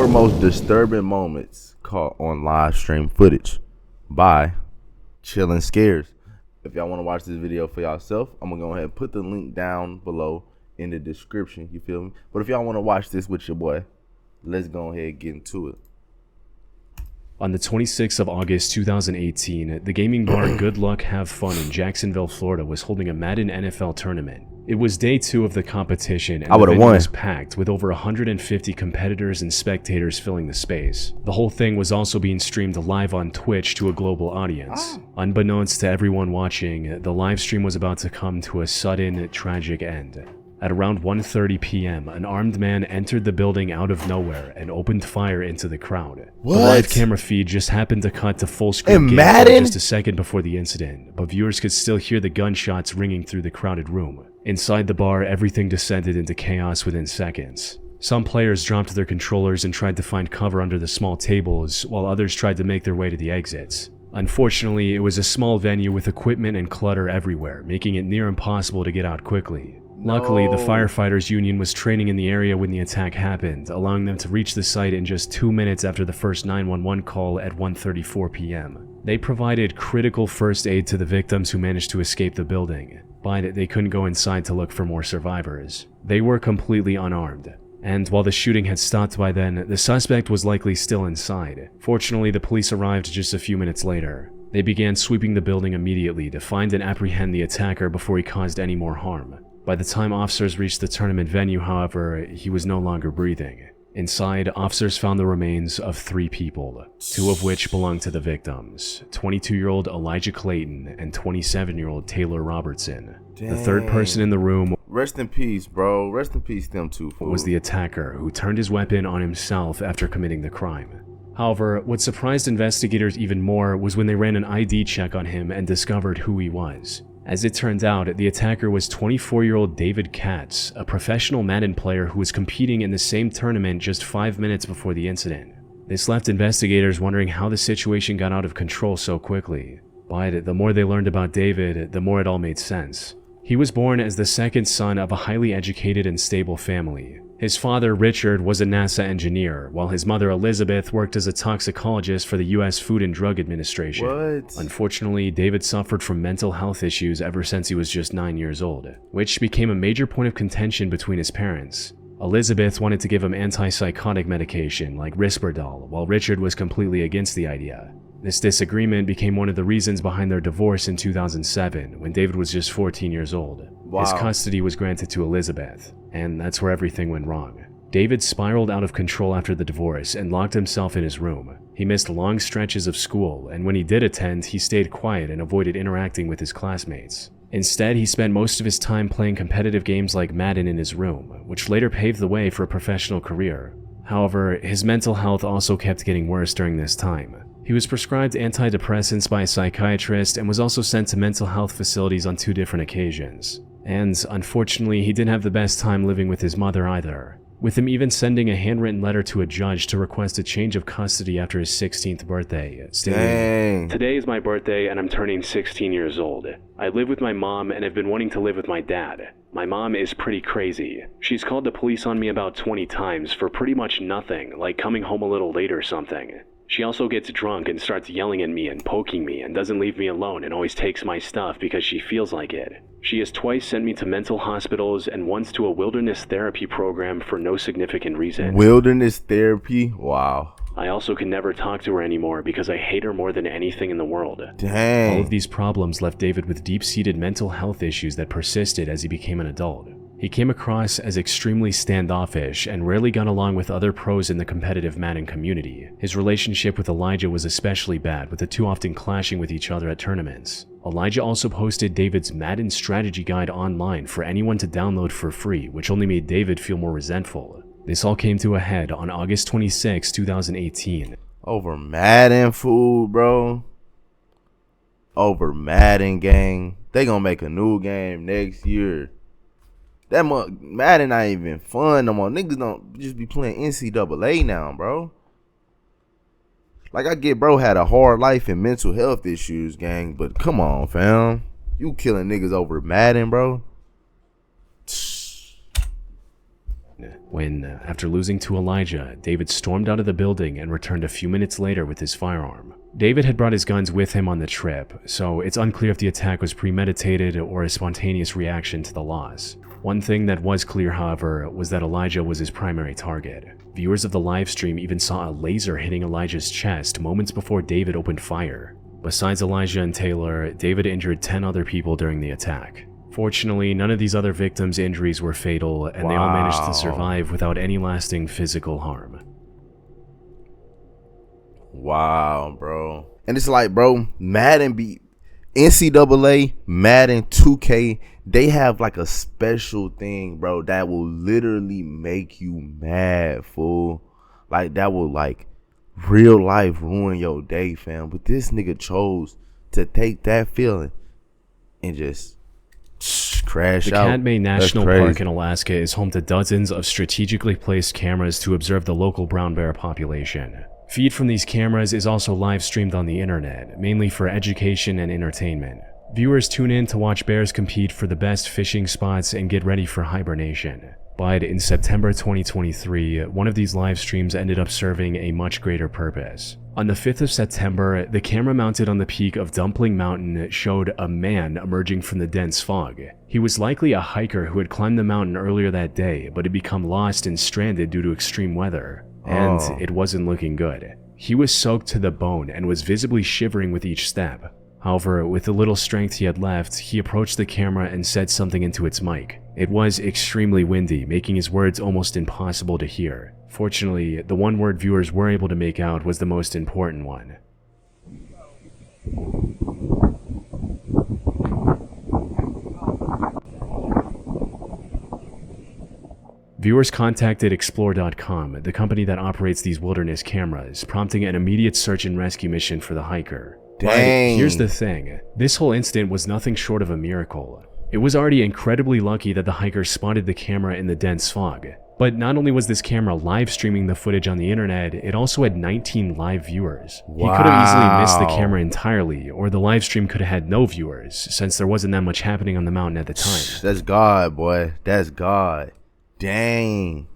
most disturbing moments caught on live stream footage by Chillin' Scares. If y'all want to watch this video for yourself, I'm going to go ahead and put the link down below in the description, you feel me? But if y'all want to watch this with your boy, let's go ahead and get into it. On the 26th of August 2018, the gaming bar Good Luck Have Fun in Jacksonville, Florida was holding a Madden NFL tournament. It was day 2 of the competition and the venue was packed with over 150 competitors and spectators filling the space. The whole thing was also being streamed live on Twitch to a global audience. Unbeknownst to everyone watching, the live stream was about to come to a sudden, tragic end. At around 1:30 p.m., an armed man entered the building out of nowhere and opened fire into the crowd. What? The live camera feed just happened to cut to full screen Madden? just a second before the incident, but viewers could still hear the gunshots ringing through the crowded room. Inside the bar, everything descended into chaos within seconds. Some players dropped their controllers and tried to find cover under the small tables, while others tried to make their way to the exits. Unfortunately, it was a small venue with equipment and clutter everywhere, making it near impossible to get out quickly. Luckily, the firefighters union was training in the area when the attack happened, allowing them to reach the site in just 2 minutes after the first 911 call at 1:34 p.m. They provided critical first aid to the victims who managed to escape the building, but they couldn't go inside to look for more survivors. They were completely unarmed, and while the shooting had stopped by then, the suspect was likely still inside. Fortunately, the police arrived just a few minutes later. They began sweeping the building immediately to find and apprehend the attacker before he caused any more harm. By the time officers reached the tournament venue, however, he was no longer breathing. Inside, officers found the remains of 3 people, 2 of which belonged to the victims, 22-year-old Elijah Clayton and 27-year-old Taylor Robertson. Dang. The third person in the room, rest in peace, bro. Rest in peace, them two fools, was the attacker who turned his weapon on himself after committing the crime. However, what surprised investigators even more was when they ran an ID check on him and discovered who he was. As it turned out, the attacker was 24-year-old David Katz, a professional Madden player who was competing in the same tournament just 5 minutes before the incident. This left investigators wondering how the situation got out of control so quickly. But the more they learned about David, the more it all made sense. He was born as the second son of a highly educated and stable family. His father, Richard, was a NASA engineer, while his mother, Elizabeth, worked as a toxicologist for the U.S. Food and Drug Administration. What? Unfortunately, David suffered from mental health issues ever since he was just 9 years old, which became a major point of contention between his parents. Elizabeth wanted to give him antipsychotic medication like Risperdal, while Richard was completely against the idea. This disagreement became one of the reasons behind their divorce in 2007, when David was just 14 years old. Wow. His custody was granted to Elizabeth, and that's where everything went wrong. David spiraled out of control after the divorce and locked himself in his room. He missed long stretches of school, and when he did attend, he stayed quiet and avoided interacting with his classmates. Instead, he spent most of his time playing competitive games like Madden in his room, which later paved the way for a professional career. However, his mental health also kept getting worse during this time. He was prescribed antidepressants by a psychiatrist and was also sent to mental health facilities on 2 different occasions. And unfortunately, he didn't have the best time living with his mother either, with him even sending a handwritten letter to a judge to request a change of custody after his 16th birthday, stating, "Today is my birthday and I'm turning 16 years old. I live with my mom and have been wanting to live with my dad. My mom is pretty crazy. She's called the police on me about 20 times for pretty much nothing, like coming home a little late or something. She also gets drunk and starts yelling at me and poking me and doesn't leave me alone and always takes my stuff because she feels like it. She has twice sent me to mental hospitals and once to a wilderness therapy program for no significant reason. Wilderness therapy? Wow. I also can never talk to her anymore because I hate her more than anything in the world." Dang. All of these problems left David with deep-seated mental health issues that persisted as he became an adult. He came across as extremely standoffish and rarely got along with other pros in the competitive Madden community. His relationship with Elijah was especially bad, with the two often clashing with each other at tournaments. Elijah also posted David's Madden strategy guide online for anyone to download for free, which only made David feel more resentful. This all came to a head on August 26, 2018. Over Madden, fool, bro. Over Madden, gang. They gonna make a new game next year. That Madden not even fun no more. Niggas don't just be playing NCAA now, bro. Like, I get bro had a hard life and mental health issues, gang, but come on, fam. You killing niggas over Madden, bro. when, after losing to Elijah, David stormed out of the building and returned a few minutes later with his firearm. David had brought his guns with him on the trip, so it's unclear if the attack was premeditated or a spontaneous reaction to the loss. One thing that was clear, however, was that Elijah was his primary target. Viewers of the live stream even saw a laser hitting Elijah's chest moments before David opened fire. Besides Elijah and Taylor, David injured 10 other people during the attack. Fortunately, none of these other victims' injuries were fatal, and they all managed to survive without any lasting physical harm. Wow, bro. And it's like, bro, Madden NCAA, Madden 2K, they have like a special thing, bro, that will literally make you mad, fool. Like, that will, like, real life ruin your day, fam. But this nigga chose to take that feeling and just crash out. The Katmai National Park in Alaska is home to dozens of strategically placed cameras to observe the local brown bear population. Feed from these cameras is also live streamed on the internet, mainly for education and entertainment. Viewers tune in to watch bears compete for the best fishing spots and get ready for hibernation. But in September 2023, one of these live streams ended up serving a much greater purpose. On the 5th of September, the camera mounted on the peak of Dumpling Mountain showed a man emerging from the dense fog. He was likely a hiker who had climbed the mountain earlier that day, but had become lost and stranded due to extreme weather. And it wasn't looking good. He was soaked to the bone and was visibly shivering with each step. However, with the little strength he had left, he approached the camera and said something into its mic. It was extremely windy, making his words almost impossible to hear. Fortunately, the one word viewers were able to make out was the most important one. Viewers contacted Explore.com, the company that operates these wilderness cameras, prompting an immediate search and rescue mission for the hiker. Dang. But here's the thing, this whole incident was nothing short of a miracle. It was already incredibly lucky that the hiker spotted the camera in the dense fog. But not only was this camera live streaming the footage on the internet, it also had 19 live viewers. Wow. He could have easily missed the camera entirely, or the live stream could have had no viewers, since there wasn't that much happening on the mountain at the time. That's God, boy. That's God. Dang.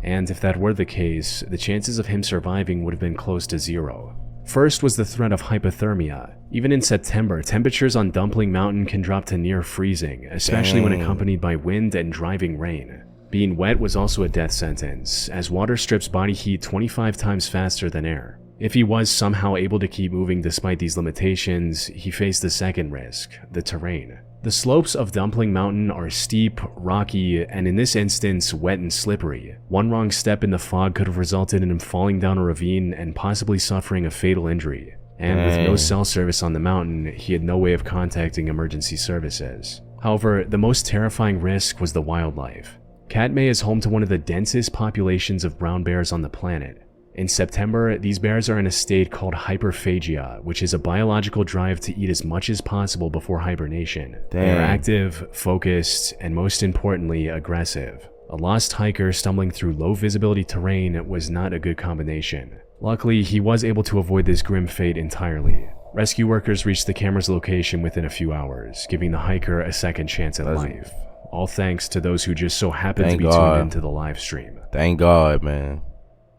And if that were the case, the chances of him surviving would have been close to zero. First was the threat of hypothermia. Even in September, temperatures on Dumpling Mountain can drop to near freezing, especially when accompanied by wind and driving rain. Being wet was also a death sentence, as water strips body heat 25 times faster than air. If he was somehow able to keep moving despite these limitations, he faced the second risk, the terrain. The slopes of Dumpling Mountain are steep, rocky, and in this instance, wet and slippery. One wrong step in the fog could have resulted in him falling down a ravine and possibly suffering a fatal injury. And with no cell service on the mountain, he had no way of contacting emergency services. However, the most terrifying risk was the wildlife. Katmai is home to one of the densest populations of brown bears on the planet. In September, these bears are in a state called hyperphagia, which is a biological drive to eat as much as possible before hibernation. They are active, focused, and most importantly, aggressive. A lost hiker stumbling through low visibility terrain was not a good combination. Luckily, he was able to avoid this grim fate entirely. Rescue workers reached the camera's location within a few hours, giving the hiker a second chance at life. All thanks to those who just so happened to be tuned into the live stream. Thank God, man.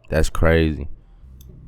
That's crazy.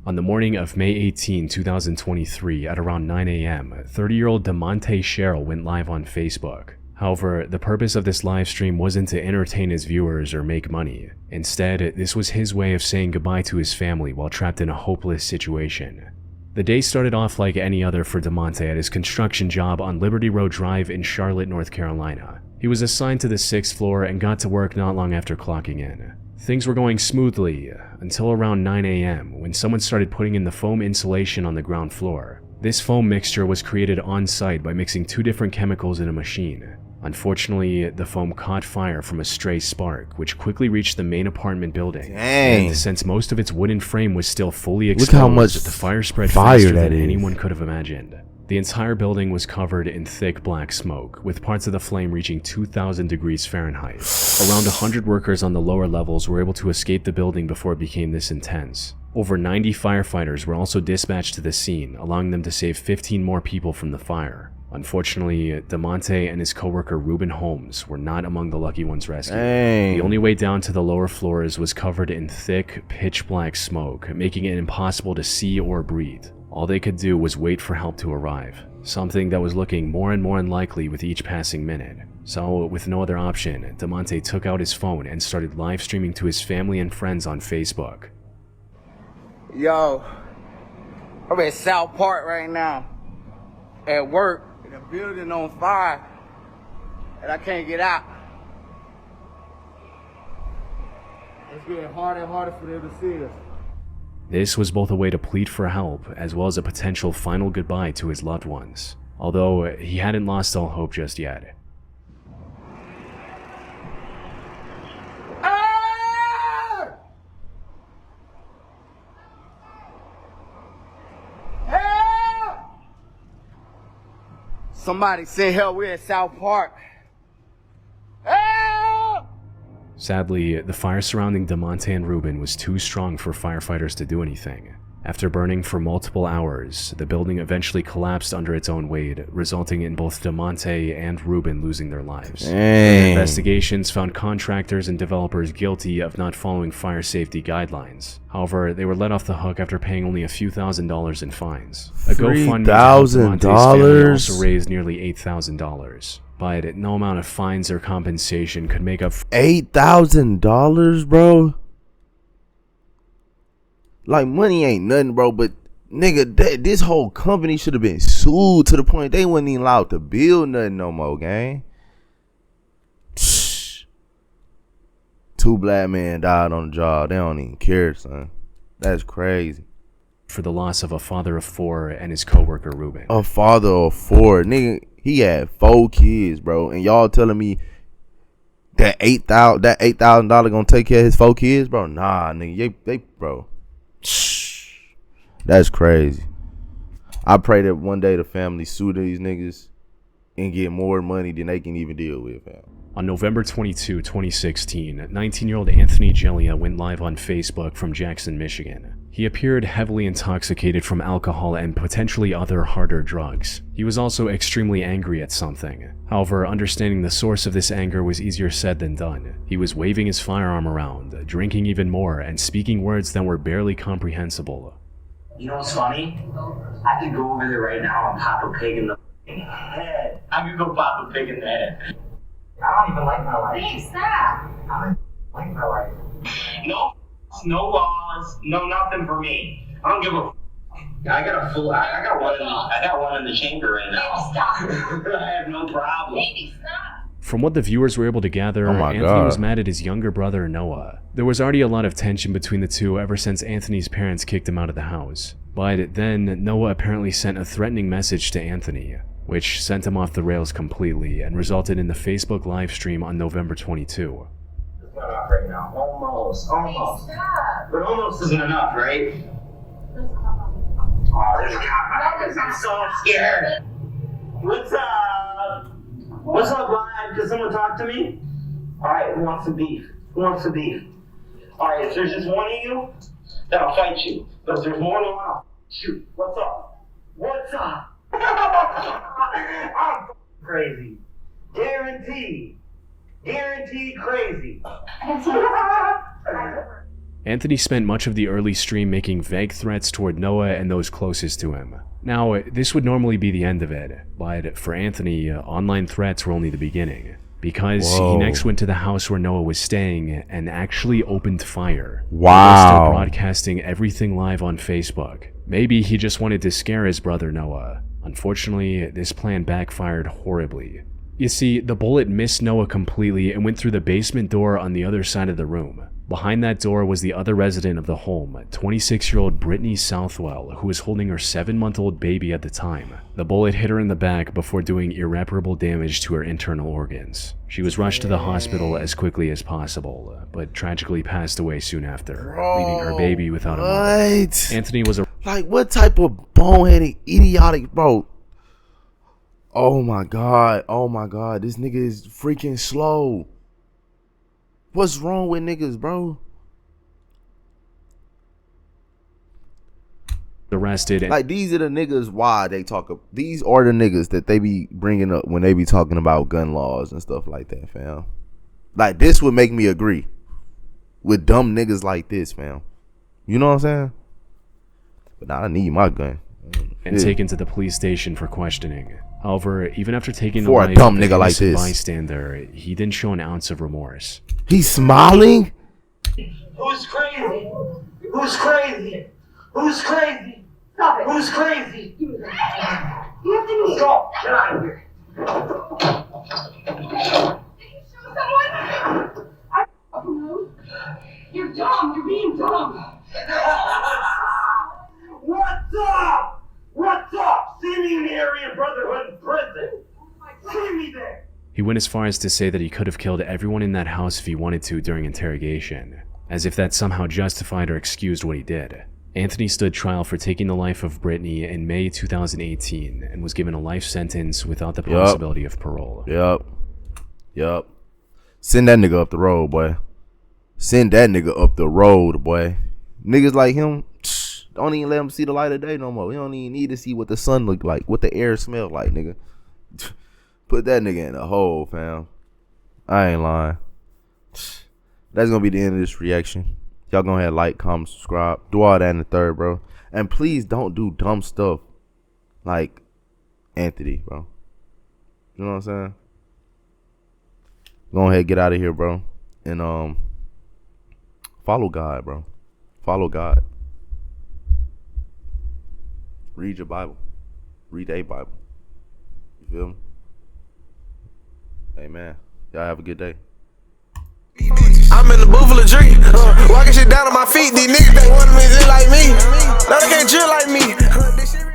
On the morning of May 18, 2023, at around 9 a.m., 30-year-old DeMonte Sherrill went live on Facebook. However, the purpose of this live stream wasn't to entertain his viewers or make money. Instead, this was his way of saying goodbye to his family while trapped in a hopeless situation. The day started off like any other for DeMonte at his construction job on Liberty Road Drive in Charlotte, North Carolina. He was assigned to the 6th floor and got to work not long after clocking in. Things were going smoothly until around 9 a.m. when someone started putting in the foam insulation on the ground floor. This foam mixture was created on site by mixing two different chemicals in a machine. Unfortunately, the foam caught fire from a stray spark, which quickly reached the main apartment building. Dang. And since most of its wooden frame was still fully exposed, look how much the fire spread fire faster that than is. anyone could have imagined. The entire building was covered in thick black smoke, with parts of the flame reaching 2,000 degrees Fahrenheit. Around 100 workers on the lower levels were able to escape the building before it became this intense. Over 90 firefighters were also dispatched to the scene, allowing them to save 15 more people from the fire. Unfortunately, DeMonte and his coworker Ruben Holmes were not among the lucky ones rescued. Dang. The only way down to the lower floors was covered in thick, pitch-black smoke, making it impossible to see or breathe. All they could do was wait for help to arrive, something that was looking more and more unlikely with each passing minute. So, with no other option, DeMonte took out his phone and started live streaming to his family and friends on Facebook. Yo, I'm at South Park right now, at work, and the building on fire, and I can't get out. It's getting harder and harder for them to see us. This was both a way to plead for help, as well as a potential final goodbye to his loved ones, although he hadn't lost all hope just yet. Somebody send help. We're at South Park. Help! Sadly, the fire surrounding DeMonte and Ruben was too strong for firefighters to do anything. After burning for multiple hours, the building eventually collapsed under its own weight, resulting in both DeMonte and Ruben losing their lives. Investigations found contractors and developers guilty of not following fire safety guidelines. However, they were let off the hook after paying only a few $1,000s in fines. A GoFundMe to help DeMonte's family also raised nearly $8,000. But no amount of fines or compensation could make up $8,000, bro. Like, money ain't nothing, bro, but nigga, this whole company should have been sued to the point they wasn't even allowed to build nothing no more, gang. 2 black men died on the job. They don't even care, son. That's crazy. For the loss of a father of 4 and his coworker Ruben. A father of 4, nigga. He had 4 kids, bro, and y'all telling me that $8,000 gonna take care of his 4 kids, bro? Nah, nigga, they bro. That's crazy. I pray that one day the family sue these niggas and get more money than they can even deal with, fam. On November 22, 2016, 19-year-old Anthony Gelia went live on Facebook from Jackson, Michigan. He appeared heavily intoxicated from alcohol and potentially other harder drugs. He was also extremely angry at something. However, understanding the source of this anger was easier said than done. He was waving his firearm around, drinking even more, and speaking words that were barely comprehensible. You know what's funny? I could go over there right now and pop a pig in the head. I could go pop a pig in the head. I don't even like my life. Hey, stop! I don't like my life. No laws, no nothing for me. I don't give a. I got one in the chamber right now. Maybe stop. I have no problem. Maybe stop. From what the viewers were able to gather, Anthony was mad at his younger brother Noah. There was already a lot of tension between the two ever since Anthony's parents kicked him out of the house. But then Noah apparently sent a threatening message to Anthony, which sent him off the rails completely and resulted in the Facebook live stream on November 22. It's not off right now. Almost. Hey, stop. But almost isn't enough, right? There's a cop on me. Oh, there's a cop. I'm so scared. What's up? What's up, Brian? Can someone talk to me? Alright, who wants some beef? Alright, if there's just one of you, then I'll fight you. But if there's more than one, I'll shoot. What's up? I'm crazy. Guaranteed crazy. Anthony spent much of the early stream making vague threats toward Noah and those closest to him. Now, this would normally be the end of it, but for Anthony, online threats were only the beginning, because he next went to the house where Noah was staying and actually opened fire. Wow. Still broadcasting everything live on Facebook. Maybe he just wanted to scare his brother Noah. Unfortunately, this plan backfired horribly. You see, the bullet missed Noah completely and went through the basement door on the other side of the room. Behind that door was the other resident of the home, 26-year-old Brittany Southwell, who was holding her 7-month-old baby at the time. The bullet hit her in the back before doing irreparable damage to her internal organs. She was rushed to the hospital as quickly as possible, but tragically passed away soon after, leaving her baby without a mother. Anthony was a... Like, what type of boneheaded, idiotic, bro? Oh my god, this nigga is freaking slow. What's wrong with niggas, bro? arrested. Like, these are the niggas why they talk. These are the niggas that they be bringing up when they be talking about gun laws and stuff like that, fam. Like, this would make me agree with dumb niggas like this, fam. You know what I'm saying? But now I need my gun. And taken to the police station for questioning. However, even after taking For the a dumb life of nigga an like innocent this. bystander, he didn't show an ounce of remorse. He's smiling? Who's crazy? Who's crazy? Who's crazy? Stop it. Who's crazy? You have to leave. Go. Get out of here. Show someone. I don't know. You're dumb. You're being dumb. What's up? What's up? See me in the Aryan Brotherhood prison. See me there. He went as far as to say that he could have killed everyone in that house if he wanted to during interrogation, as if that somehow justified or excused what he did. Anthony stood trial for taking the life of Brittany in May 2018 and was given a life sentence without the possibility of parole. Yup. Send that nigga up the road, boy. Send that nigga up the road, boy. Niggas like him, don't even let him see the light of day no more. We don't even need to see what the sun look like, what the air smell like, nigga. Put that nigga in a hole, fam. I ain't lying. That's gonna be the end of this reaction. Y'all go ahead, like, comment, subscribe, do all that in the third, bro. And please don't do dumb stuff like Anthony, bro. You know what I'm saying? Go ahead, get out of here, bro. And follow God, bro. Follow God. Read your Bible. Read a Bible. You feel me? Amen. Y'all have a good day. I'm in the booth full of drink, walking shit down on my feet. These niggas, they want me to look like me. No, they can't drill like me. This shit